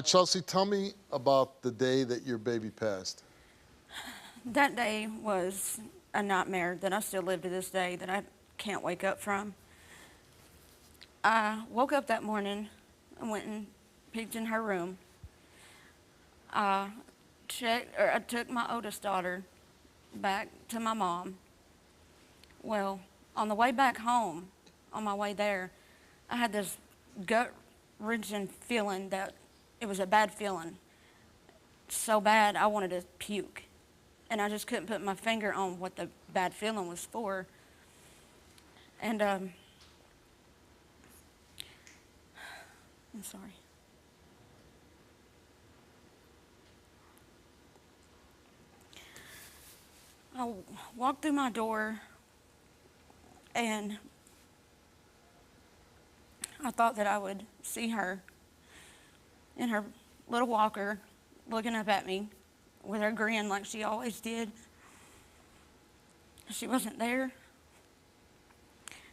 Chelsey, tell me about the day that your baby passed. That day was a nightmare that I still live to this day that I can't wake up from. I woke up that morning and went and peeked in her room. I I took my oldest daughter back to my mom. Well, on the way back home, on my way there, I had this gut wrenching feeling that it was a bad feeling. So bad I wanted to puke. And I just couldn't put my finger on what the bad feeling was for. And I'm sorry. I walked through my door and I thought that I would see her in her little walker looking up at me with her grin like she always did. She wasn't there.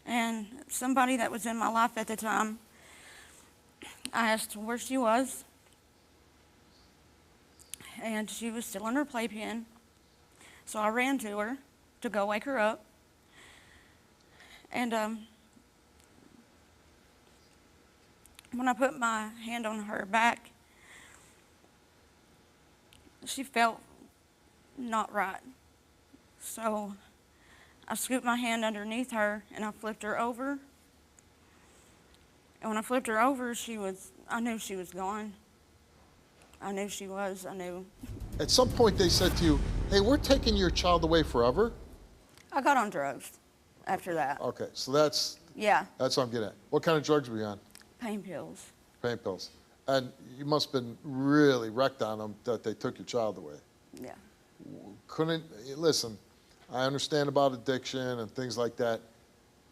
And somebody that was in my life at the time, I asked where she was, and she was still in her playpen. So I ran to her to go wake her up. And when I put my hand on her back, she felt not right. So I scooped my hand underneath her and I flipped her over. And when I flipped her over, I knew she was gone. I knew. At some point, they said to you, hey, we're taking your child away forever. I got on drugs after that. Okay, so that's Yeah, what I'm getting at. What kind of drugs were you on? pain pills. Pain pills. And you must have been really wrecked on them that they took your child away. Yeah. Listen, I understand about addiction and things like that.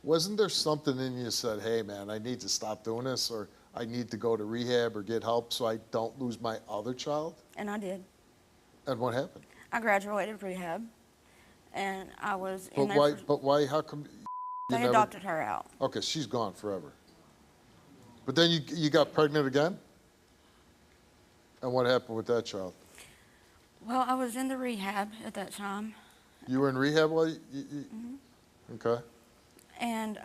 Wasn't there something in you that said, hey, man, I need to stop doing this, or I need to go to rehab or get help so I don't lose my other child? And I did. And what happened? I graduated rehab, and I was But in there. why? But why? How come you They never? adopted her out. Okay, she's gone forever. But then you got pregnant again? And what happened with that child? Well, I was in the rehab at that time, You were in rehab while Okay. and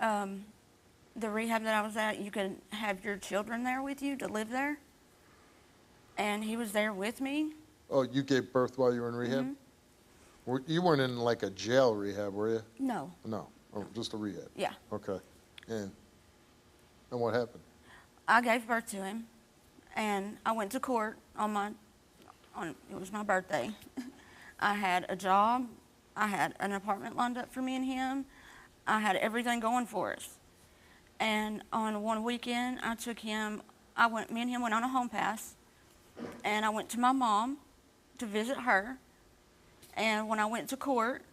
the rehab that I was at, you could have your children there with you to live there, and he was there with me. Oh, you gave birth while you were in rehab? You weren't in like a jail rehab, were you? No. No. Oh, just a rehab. Yeah. Okay. And what happened? I gave birth to him, and I went to court it was my birthday. I had a job. I had an apartment lined up for me and him. I had everything going for us. And on one weekend, me and him went on a home pass, and I went to my mom to visit her. And when I went to court,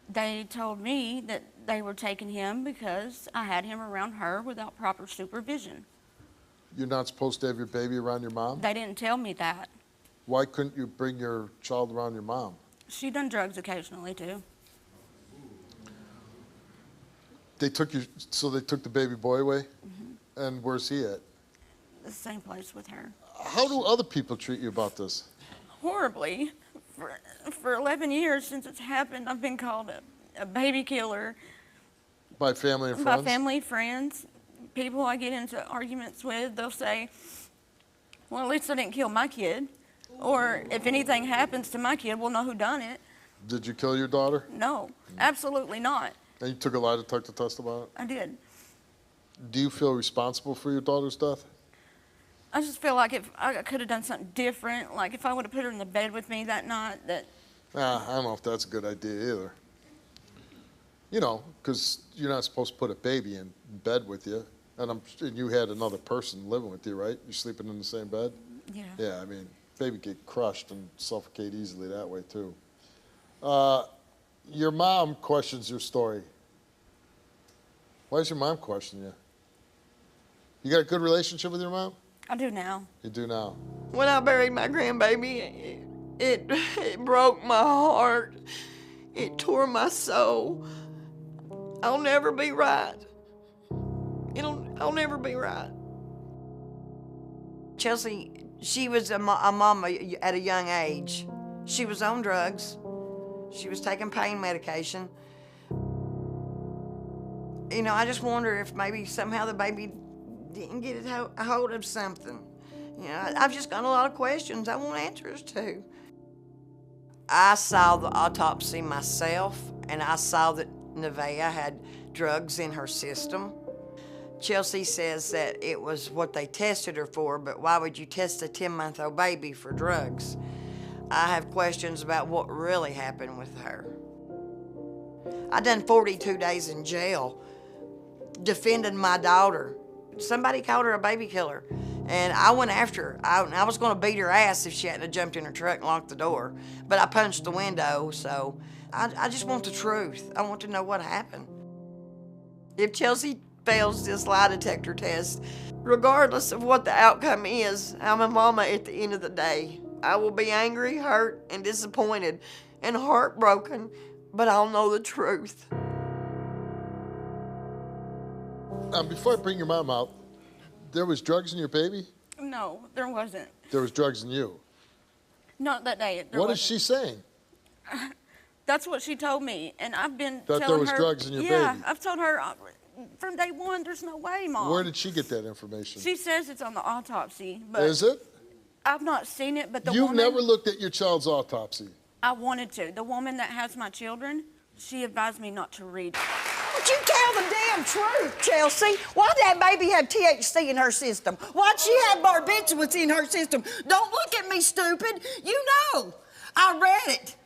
they told me that they were taking him because I had him around her without proper supervision. You're not supposed to have your baby around your mom? They didn't tell me that. Why couldn't you bring your child around your mom? She done drugs occasionally too. They took the baby boy away? And where's he at? The same place with her. How do other people treat you about this? Horribly. For 11 years since it's happened, I've been called a baby killer By family and by friends? family, friends, people I get into arguments with. They'll say, well, at least I didn't kill my kid. Or if anything happens to my kid, we'll know who done it. Did you kill your daughter? No, absolutely not. And you took a lie detector test about it? I did. Do you feel responsible for your daughter's death? I just feel like if I could have done something different, like if I would have put her in the bed with me that night, I don't know if that's a good idea either. You know, because you're not supposed to put a baby in bed with you. And you had another person living with you, right? You're sleeping in the same bed? yeah. Yeah, I mean, baby get crushed and suffocate easily that way too. Your mom questions your story. Why does your mom question you? You got a good relationship with your mom? I do now. You do now. When I buried my grandbaby, it broke my heart. It tore my soul. I'll never be right. I'll never be right. Chelsey, she was a mama at a young age. She was on drugs. She was taking pain medication. You know, I just wonder if maybe somehow the baby didn't get a hold of something. You know, I've just got a lot of questions I want answers to. I saw the autopsy myself, and I saw that Nevaeh had drugs in her system. Chelsey says that it was what they tested her for, but why would you test a 10-month-old baby for drugs? I have questions about what really happened with her. I done 42 days in jail defending my daughter. Somebody called her a baby killer, and I went after her. I was going to beat her ass if she hadn't have jumped in her truck and locked the door, but I punched the window, so I just want the truth. I want to know what happened. If Chelsey fails this lie detector test, regardless of what the outcome is, I'm a mama at the end of the day. I will be angry, hurt, and disappointed, and heartbroken, but I'll know the truth. Before I bring your mom out, there was drugs in your baby? No, there wasn't. There was drugs in you. Not that day. What is she saying? That's what she told me, and I've been That telling there was her, drugs in your yeah, baby? I've told her from day one, there's no way, Mom. Where did she get that information? She says it's on the autopsy, but Is it? I've not seen it, but the You've woman... never looked at your child's autopsy? I wanted to. The woman that has my children, she advised me not to read it. But you tell the damn truth, Chelsey. Why'd that baby have THC in her system? Why'd she have barbiturates in her system? Don't look at me, stupid. You know. I read it.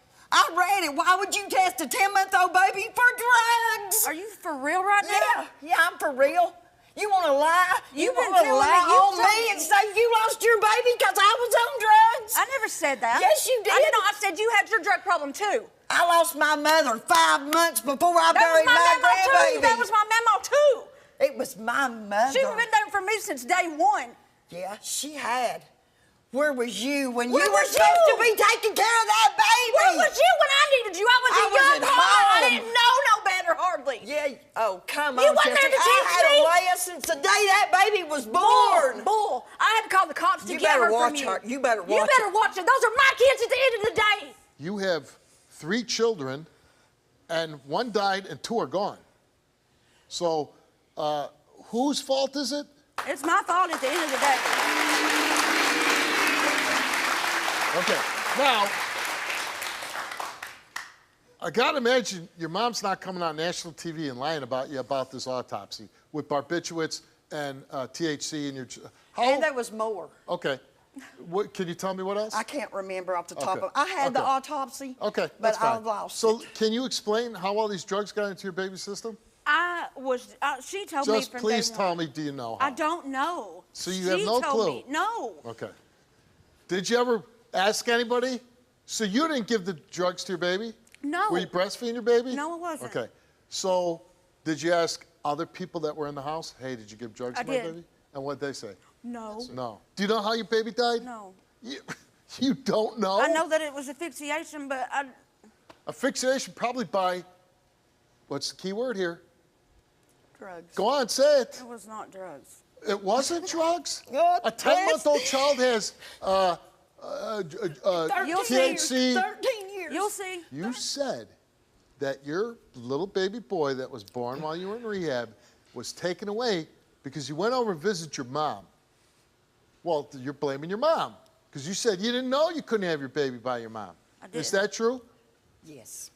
Why would you test a 10-month-old baby for drugs? Are you for real right now? Yeah, I'm for real. You want to lie? You've want been to telling lie me- on me and say you lost your baby because I was on drugs? I never said that. Yes, you did. I did not. I said you had your drug problem, too. I lost my mother 5 months before I That buried was my memo, grandbaby. too. That was my memo, too. It was my mother. She's been there for me since day one. Yeah, she had. Where was you when Where you were was supposed you? to be taking care of that baby? Where was you when I needed you? I was I a was young at mama. I home. didn't know no better, hardly. Yeah. Oh, come You on, wasn't there Chelsey. to teach I had me? a lay since the day that baby was born. Bull. I had to call the cops to You get better her from watch you. her. You better You watch better watch it. Those are my kids at the end of the day. You have 3 children, and 1 died and 2 are gone. So, whose fault is it? It's my fault at the end of the day. Okay, now, I gotta imagine your mom's not coming on national TV and lying about you about this autopsy with barbiturates and THC in your... And there was more. Okay. What, can you tell me what else? I can't remember off the top Okay. of. I had the Okay. autopsy. Okay, but that's fine. I lost So, it. can you explain how all these drugs got into your baby's system? She told me Just from please day tell one. me, do you know how? I don't know. So you have no She told clue? me. No. Okay. Did you ever ask anybody? So you didn't give the drugs to your baby? No. Were you breastfeeding your baby? No, I wasn't. Okay. So did you ask other people that were in the house, hey, did you give drugs to my did. baby? And what'd they say? No. No. Do you know how your baby died? No. You don't know? I know that it was asphyxiation, but Asphyxiation probably by, what's the key word here? Drugs. Go on, say it. it was not drugs. It wasn't drugs? God A 10-month-old child has You'll see. THC. 13 years. You'll see. You said that your little baby boy that was born while you were in rehab was taken away because you went over and visited your mom. Well, you're blaming your mom because you said you didn't know you couldn't have your baby by your mom. I did. Is that true? Yes.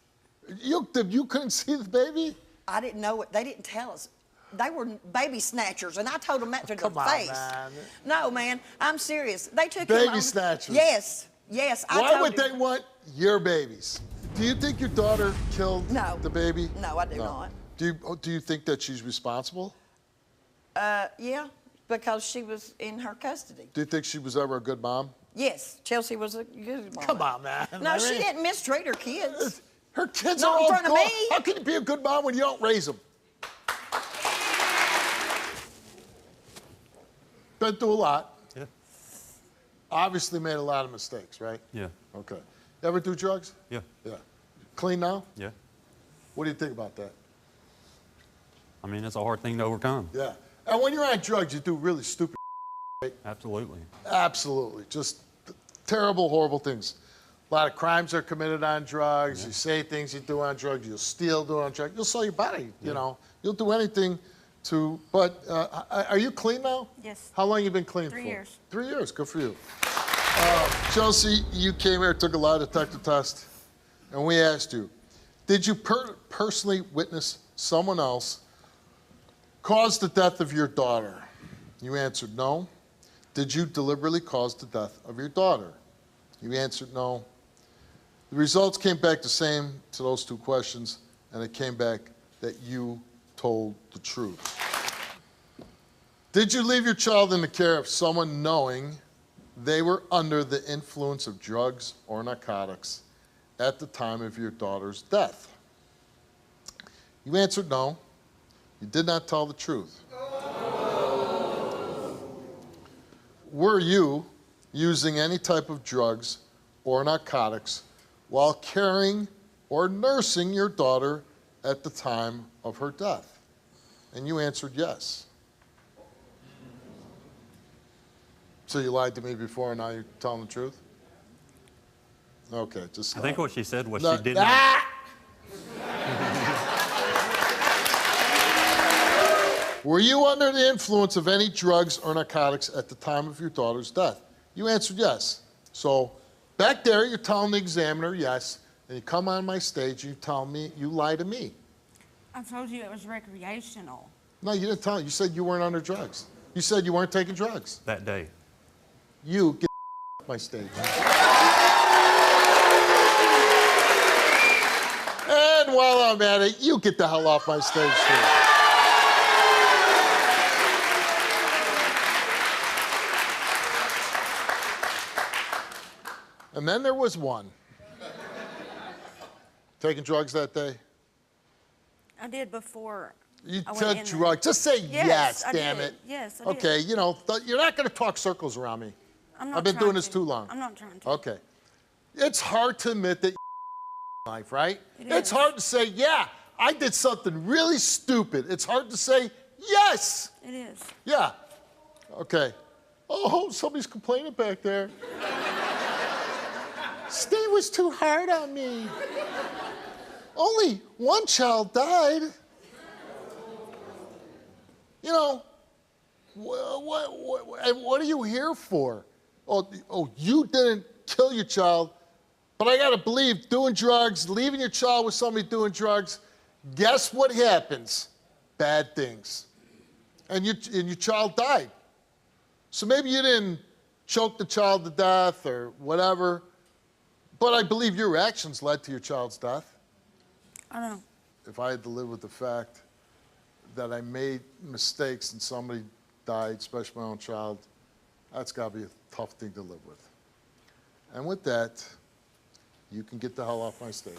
You couldn't see the baby? I didn't know it. They didn't tell us. They were baby snatchers, and I told them that to Come their on, face. man. No, man, I'm serious. They took Baby him on. snatchers. Yes, yes. I Why told would they him. want your babies? Do you think your daughter killed No. the baby? No, I do not. Do you think that she's responsible? Yeah, because she was in her custody. Do you think she was ever a good mom? Yes, Chelsey was a good mom. Come on, man. No, I she mean, didn't mistreat her kids. Her kids Not are in all front of gone. me. How can you be a good mom when you don't raise them? Been through a lot. Yeah. Obviously made a lot of mistakes, right? Yeah. Okay. Ever do drugs? Yeah. Yeah. Clean now? Yeah. What do you think about that? I mean, it's a hard thing to overcome. Yeah. And when you're on drugs, you do really stupid Absolutely. Absolutely. Just terrible, horrible things. A lot of crimes are committed on drugs. You say things you do on drugs. You'll steal, do on drugs. You'll sell your body, you know. You'll do anything to, but are you clean now? Yes. How long you been clean 3 for? years. 3 years, good for you. Chelsey, you came here, took a lie detector test, and we asked you, did you personally witness someone else cause the death of your daughter? You answered no. Did you deliberately cause the death of your daughter? You answered no. The results came back the same to those two questions, and it came back that you told the truth. Did you leave your child in the care of someone knowing they were under the influence of drugs or narcotics at the time of your daughter's death? You answered no. You did not tell the truth. Were you using any type of drugs or narcotics while caring or nursing your daughter at the time of her death? And you answered yes. So you lied to me before and now you're telling the truth? Okay, just... I think what she said was No, she did not. Were you under the influence of any drugs or narcotics at the time of your daughter's death? You answered yes. So back there, you're telling the examiner yes, and you come on my stage, you tell me, you lie to me. I told you it was recreational. No, you didn't tell me. You said you weren't under drugs. You said you weren't taking drugs. That day. You get off my stage. And while I'm at it, you get the hell off my stage too. And then there was one. Taking drugs that day? I did before. You I went took in there. drugs. Just say yes, I damn did. it. Yes, I did. Okay, you know, you're not going to talk circles around me. I'm not I've been trying doing this to. too long. I'm not trying to. Okay. It's hard to admit that life, right? It's is. hard to say, yeah, I did something really stupid. It's hard to say, yes. It is. Yeah. Okay. Oh, somebody's complaining back there. Steve was too hard on me. Only one child died. You know, what are you here for? Oh, you didn't kill your child, but I gotta believe doing drugs, leaving your child with somebody doing drugs, guess what happens? Bad things. And your child died. So maybe you didn't choke the child to death or whatever, but I believe your actions led to your child's death. I don't know. If I had to live with the fact that I made mistakes and somebody died, especially my own child, that's got to be a tough thing to live with. And with that, you can get the hell off my stage.